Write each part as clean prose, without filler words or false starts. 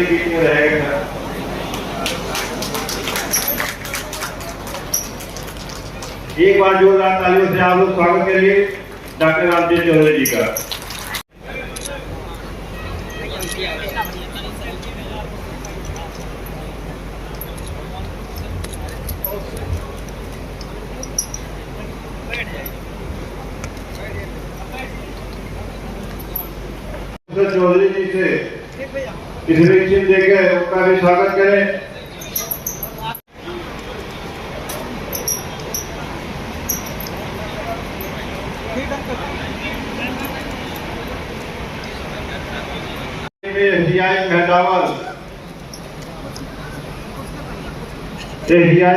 के बीच में रहेगा। एक बार जोरदार तालियों से आप लोग स्वागत करिए डॉक्टर रामचंद्र चौधरी जी का। चौधरी जी से इस रिक्शा देकर उनका भी स्वागत करें।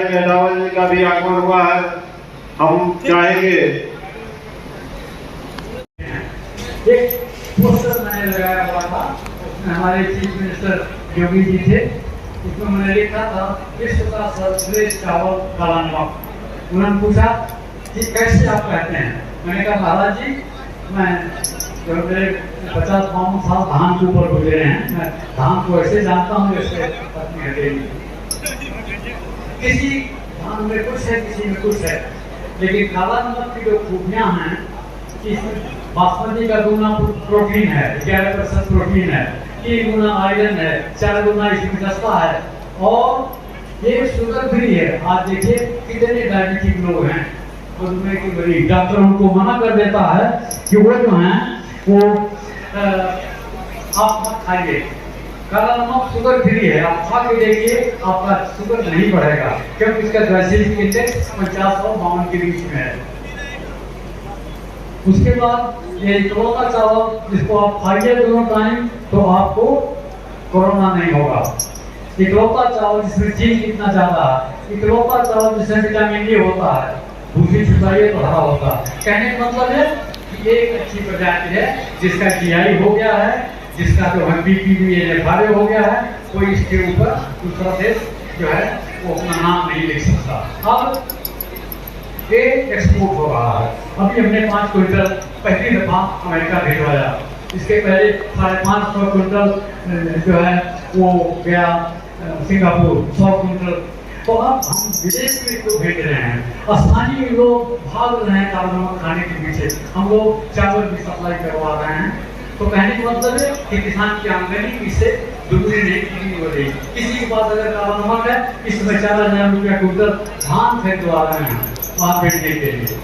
मेहतावल जी का भी आगमन हुआ है। हम चाहेंगे एक पोस्टर मैंने लगाया हुआ था, उसमें हमारे चीफ मिनिस्टर योगी जी थे। उसमें मैंने लिखा था विश्व का सर्वश्रेष्ठ चावल काला नमक। उन्होंने पूछा कि कैसे आप कहते हैं। मैंने कहा महाराज जी, मैं मेरे 50-52 साल धान के ऊपर गुजरे हैं, मैं धान को ऐसे जानता हूँ जैसे अपनी हथेली। किसी धान में कुछ है, किसी में कुछ है, लेकिन काला नमक की जो खूबियाँ हैं कि बासमती का गुना प्रोटीन है, 11% प्रोटीन है, 3 गुना आयरन है, 4 गुना इसमें दस्ता है और ये शुगर फ्री है। आज देखिए कितने डायबिटिक लोग हैं, मधुमेह की मरीज, डॉक्टर उनको मना कर देता है कि वो जो है वो आप मत खाइए, काला नमक शुगर फ्री है, आप खा के देखिए आपका शुगर नहीं बढ़ेगा, क्योंकि इसका ग्लाइसेमिक इंडेक्स 50 और 52 के बीच में है। उसके बाद ये इकलौता चावल जिसको आप खाइए दोनों टाइम तो आपको कोरोना नहीं होगा। इकलौता चावल जिसमें जिंक इतना ज्यादा है, इकलौता चावल जिसमें विटामिन ए होता है, दूसरी छुटाइए तो हरा होता है। कहने का मतलब है कि एक अच्छी प्रजाति है जिसका जीआई हो गया है, जिसका जो है BPV हो गया है, कोई इसके ऊपर दूसरा देश जो है वो अपना नाम नहीं लिख सकता। अब ये एक्सपोर्ट हो रहा है। अभी हमने 5 क्विंटल पहली दफा अमेरिका भिजवाया। इसके पहले 550 क्विंटल जो है वो गया सिंगापुर, 100 क्विंटल। तो अब हम विदेश में इसको भेज रहे हैं। स्थानीय लोग भाग रहे हैं काला नमक खाने के पीछे। हम लोग चावल भी सप्लाई करवा रहे हैं। तो कहने का मतलब है कि किसान की आमदनी इससे दुगनी नहीं तीगुनी हो रही। किसी के पास अगर काला नमक है, इसमें 4000 रुपया क्विंटल धान खरीदवा रहे हैं वहाँ बेचने के लिए,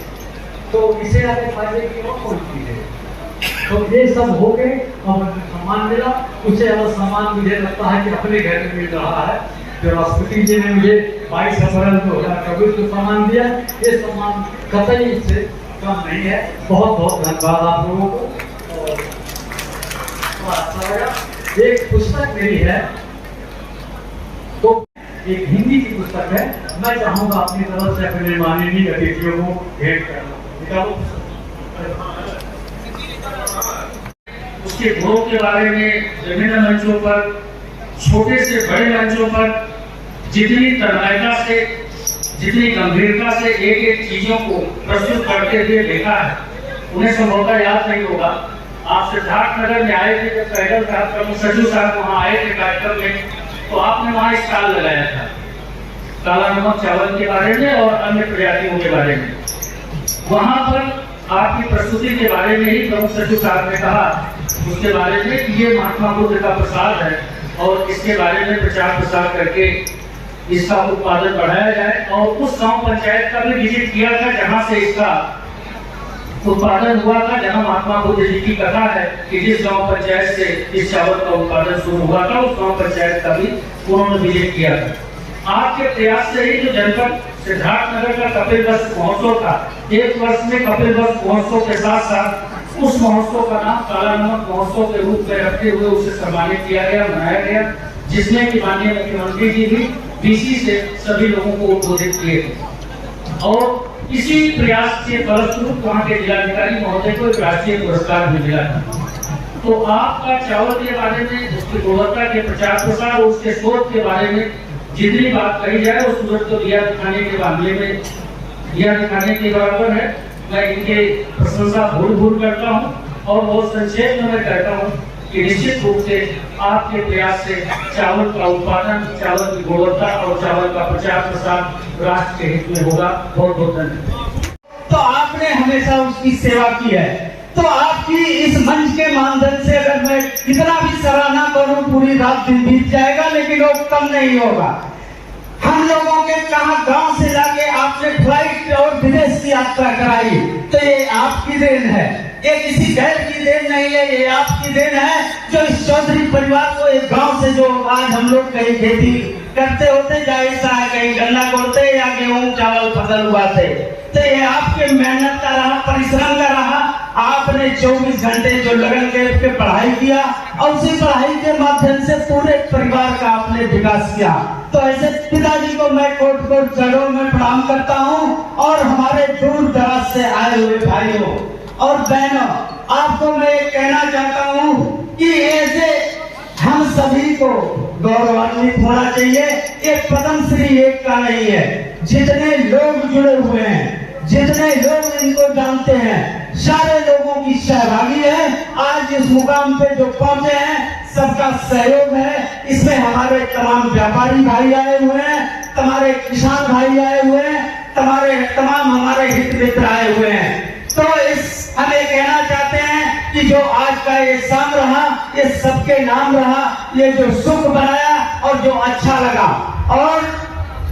तो इसे आगे फायदे की और कौन चीज है। तो ये सब हो गए। अब सम्मान मिला, उससे ज्यादा सम्मान मुझे लगता है कि अपने घर में मिल रहा है। जो राष्ट्रपति जी ने मुझे 22 अप्रैल 2024 को सम्मान दिया, ये सम्मान कतई इससे कम नहीं है। बहुत बहुत धन्यवाद आप लोगों को। और अच्छा लगा। एक पुस्तक मेरी है, तो एक हिंदी की पुस्तक है, मैं चाहूंगा अपनी तरफ से अपने माननीय अतिथियों को भेंट करना। उसके गुणों के बारे में विभिन्न मंचों पर, छोटे से बड़े मंचों पर जितनी तन्मयता से, जितनी गंभीरता से एक एक चीजों को प्रस्तुत करते हुए देखा है, उन्हें संभवतः याद नहीं होगा। आप सिद्धार्थनगर में आए थे जब पैदल प्रमुख सचिव साहब वहाँ आए थे कार्यक्रम में, तो आपने वहाँ स्टॉल लगाया था काला नमक चावल के बारे में और अन्य प्रजातियों के बारे में। वहाँ पर आपकी प्रस्तुति के बारे में ही प्रमुख सचिव साहब ने कहा उसके बारे में कि ये महात्मा बुद्ध का प्रसाद है और इसके बारे में प्रचार प्रसार करके इसका उत्पादन बढ़ाया जाए। और उस गांव पंचायत का भी विजिट किया था जहां से इसका उत्पादन हुआ था, जहां महात्मा बुद्ध जी की कथा है कि जिस गांव पंचायत से इस चावल का उत्पादन शुरू हुआ था, उस गांव पंचायत का भी उन्होंने विजिट किया था। आपके प्रयास से ही जो जनपद सिद्धार्थनगर का कपिलवस्तु महोत्सव था, 1 वर्ष में कपिलवस्तु महोत्सव के साथ साथ उस महोत्सव का नाम काला नमक महोत्सव के रूप में रखते हुए उसे सम्मानित किया गया, मनाया गया, जिसमें कि माननीय मुख्यमंत्री जी भी DC से सभी लोगों को उद्बोधित किए थे। और इसी प्रयास के फलस्वरूप वहाँ के जिलाधिकारी महोदय को एक राष्ट्रीय पुरस्कार भी मिला था। तो आपका चावल के बारे में, उसकी गुणवत्ता के प्रचार प्रसार, उसके शोध के बारे में जितनी बात कही जाए उस सूरत को दिया दिखाने के मामले में दिया दिखाने के बराबर है। मैं इनके प्रशंसा भूल करता हूँ और बहुत संक्षेप में मैं कहता हूँ कि निश्चित रूप से आपके प्रयास से चावल का उत्पादन, चावल की गुणवत्ता और चावल का प्रचार प्रसार राष्ट्र के हित में होगा। बहुत बहुत धन्यवाद। तो आपने हमेशा उसकी सेवा की है, तो आपकी इस मंच के माध्यम से अगर मैं कितना भी सराहना करूं पूरी रात दिन बीत जाएगा, लेकिन वो कम नहीं होगा। हम लोगों के कहा गांव से लाके आपने फ्लाइट और विदेश की यात्रा कराई, तो ये आपकी देन है, ये किसी गैर की देन नहीं है, ये आपकी देन है जो इस चौधरी परिवार को एक गांव से जो आज हम लोग कहीं खेती करते होते, जाहिर सा है कहीं गन्ना बोते या गेहूं चावल फसल उगाते, तो ये आपके मेहनत का रहा, परिश्रम का रहा। आपने 24 घंटे जो लगन के पढ़ाई किया और उसी पढ़ाई के माध्यम से पूरे परिवार का आपने विकास किया। तो ऐसे पिताजी को मैं कोट कोट चरणों में प्रणाम करता हूँ। और हमारे दूर दराज से आए हुए भाइयों और बहनों, आपको मैं कहना चाहता हूँ कि ऐसे हम सभी को गौरवान्वित होना चाहिए। ये पद्मश्री एक का नहीं है, जितने लोग जुड़े हुए हैं, जितने लोग इनको जानते हैं, सारे लोगों की सहभागी है। आज इस मुकाम पे जो पहुंचे हैं, सबका सहयोग है। इसमें हमारे तमाम व्यापारी भाई आए हुए हैं, हमारे किसान भाई आए हुए हैं, तमाम हमारे हित मित्र आए हुए हैं। तो हम ये कहना चाहते हैं कि जो आज का ये शाम रहा, ये सबके नाम रहा, ये जो सुख बनाया और जो अच्छा लगा। और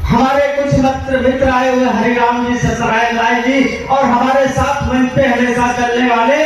हमारे कुछ मित्र आए हुए हरिराम जी, ससराय राय जी, और हमारे साथ मंच पे हमेशा चलने वाले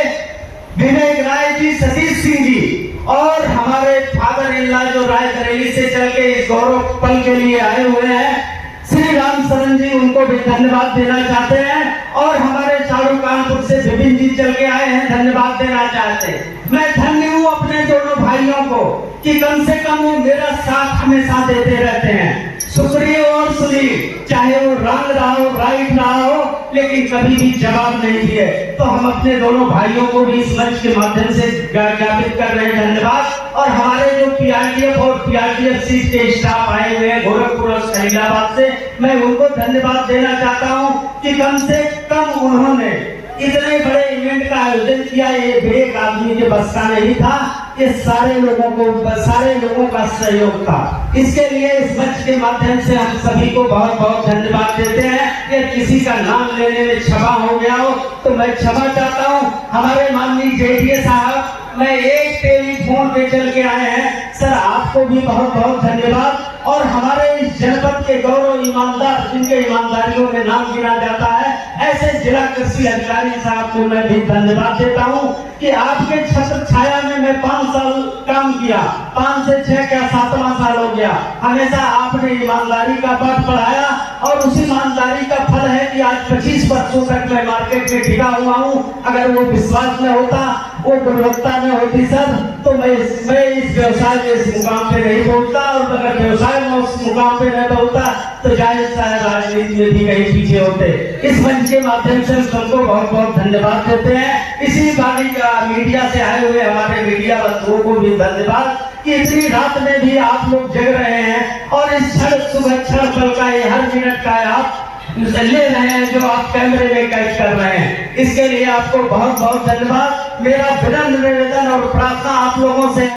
विवेक राय जी, सतीश सिंह जी, और हमारे फादर इल्ला जो रायबरेली से चल के इस गौरव पल के लिए आए हुए हैं, श्री राम शरण जी, उनको भी धन्यवाद देना चाहते हैं। और हमारे चारू कानपुर से विपिन जी चल के आए हैं, धन्यवाद देना चाहते हैं। मैं धन्य हूँ अपने दोनों भाइयों को कि कम से कम वो मेरा साथ हमेशा देते रहते हैं। सुप्रियो और सुनील, चाहे वो रंग रहा हो, राइट रहा हो, लेकिन कभी भी जवाब नहीं दिए। तो हम अपने दोनों भाइयों को भी इस मंच के माध्यम से ज्ञापित कर रहे हैं धन्यवाद। और हमारे जो पीआरटीएफ और पीआरटीएफसी के स्टाफ आए हुए हैं गोरखपुर और शहीदाबाद से, मैं उनको धन्यवाद देना चाहता हूँ कि कम से कम उन्होंने इतने बड़े इवेंट का आयोजन किया। ये एक आदमी के बस का नहीं था, ये सारे लोगों का सहयोग था। इसके लिए इस मंच के माध्यम से हम सभी को बहुत बहुत धन्यवाद देते हैं। ये किसी का नाम लेने में क्षमा हो गया हो तो मैं क्षमा चाहता हूँ। हमारे माननीय जेडीए साहब, मैं एक टेलीफोन पे चल के आए हैं, सर आपको भी बहुत बहुत धन्यवाद। और हमारे इस जनपद के गौरव ईमानदार, जिनके ईमानदारियों में नाम गिना जाता है, ऐसे जिला कृषि अधिकारी साहब को मैं भी धन्यवाद देता हूँ कि आपके छत्र छाया में मैं 5 साल काम किया, 5 से 6 क्या 7वां साल हो गया। हमेशा आपने ईमानदारी का पाठ पढ़ाया और उस ईमानदारी का फल है कि आज 25 वर्षों तक मैं मार्केट में टिका हुआ हूँ। अगर वो विश्वास में होता, वो गुणवत्ता में होती सर, तो मैं इस व्यवसाय में इस मुकाम पे नहीं पहुंचता। और अगर व्यवसाय में उस मुकाम पे नहीं पहुंचता तो जाहिर सा राजनीति में भी कहीं पीछे होते। इस मंच के माध्यम से सबको बहुत बहुत धन्यवाद देते हैं। इसी बारी का मीडिया से आए हुए हमारे मीडिया बंधुओं को भी धन्यवाद कि इतनी रात में भी आप लोग जग रहे हैं और इस क्षण पल का ये हर मिनट का आप ले रहे हैं जो आप कैमरे में कैद कर रहे हैं। इसके लिए आपको बहुत बहुत धन्यवाद। मेरा विनम्र निवेदन और प्रार्थना आप लोगों से